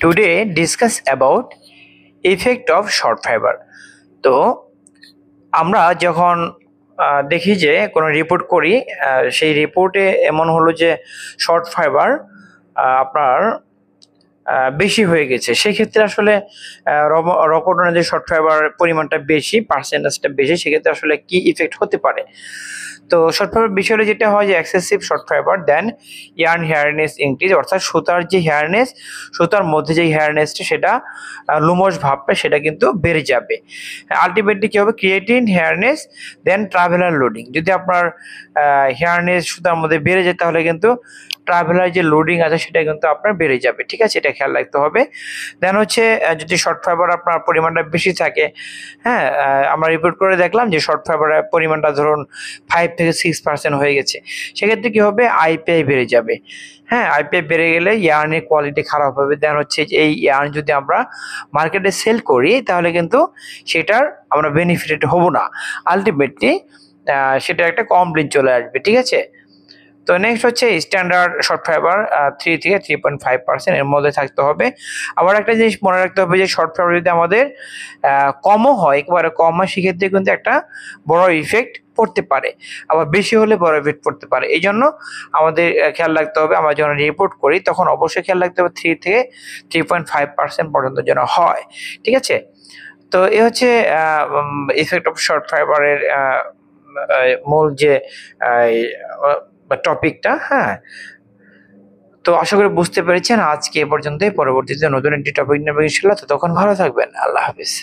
Today discuss about effect of short fiber. তো আমরা যখন দেখি যে কোনো রিপোর্ট করি, সেই রিপোর্টে এমন হলো যে শর্ট ফাইবার আপনার বেশি হয়ে গেছে। সেক্ষেত্রে আসলে রকটনের যে শর্ট ফাইবার পরিমাণটা বেশি, পার্সেন্টেজটা বেশি, সেক্ষেত্রে আসলে কি ইফেক্ট হতে পারে। তো শর্ট ফাইবার বিষয়টা যেটা হয় যে এক্সেসিভ শর্ট ফাইবার দেন ইয়ার্ন হেয়ারনেস ইনক্রিজ, অর্থাৎ সুতার যে হেয়ারনেস, সুতার মধ্যে যে হেয়ারনেসটা সেটা লুমশ ভাবটা সেটা কিন্তু বেড়ে যাবে। আলটিমেটলি কি হবে, ক্রিয়েটিন হেয়ারনেস দেন ট্রাভেলার লোডিং। যদি আপনার হেয়ারনেস সুতার মধ্যে বেড়ে যায় তাহলে কিন্তু ট্রাভেলার যে লোডিং আছে সেটা কিন্তু আপনার বেড়ে যাবে। ঠিক আছে, এটা খেয়াল রাখতে হবে। দেন হচ্ছে যদি শর্ট ফাইবার আপনার পরিমাণটা বেশি থাকে, হ্যাঁ, আমরা রিপোর্ট করে দেখলাম যে শর্ট ফাইবারের পরিমাণটা ধরুন 5 থেকে 6% হয়ে গেছে, সেক্ষেত্রে কি হবে, আইপিআই বেড়ে যাবে। হ্যাঁ, আইপিআই বেড়ে গেলে ইয়ার্নের কোয়ালিটি খারাপ হবে। দেন হচ্ছে এই ইয়ার্ন যদি আমরা মার্কেটে সেল করি তাহলে কিন্তু সেটার আমরা বেনিফিটেড হব না, আলটিমেটলি সেটা একটা কমপ্লেন চলে আসবে। ঠিক আছে, তো নেক্সট হচ্ছে স্ট্যান্ডার্ড শর্ট ফাইবার 3 থেকে 3.5% এর মধ্যে থাকতে হবে। আবার একটা জিনিস মনে রাখতে হবে যে শর্ট ফাইবার যদি আমাদের কমও হয়, একেবারে কম হয়, সেক্ষেত্রে কিন্তু একটা বড় ইফেক্ট পড়তে পারে, আবার বেশি হলে বড় ইফেক্ট পড়তে পারে। এই জন্য আমাদের খেয়াল রাখতে হবে, আমরা যখন রিপোর্ট করি তখন অবশ্যই খেয়াল রাখতে হবে 3 থেকে 3.5% পর্যন্ত যেন হয়। ঠিক আছে, তো এ হচ্ছে ইফেক্ট অফ শর্ট ফাইবারের মূল যে টপিকটা। হ্যাঁ, তো আশা করি বুঝতে পেরেছেন। আজকে এ পর্যন্তই, পরবর্তীতে নতুন একটি টপিক নেবে ইনশাআল্লাহ। তো তখন ভালো থাকবেন, আল্লাহ হাফিজ।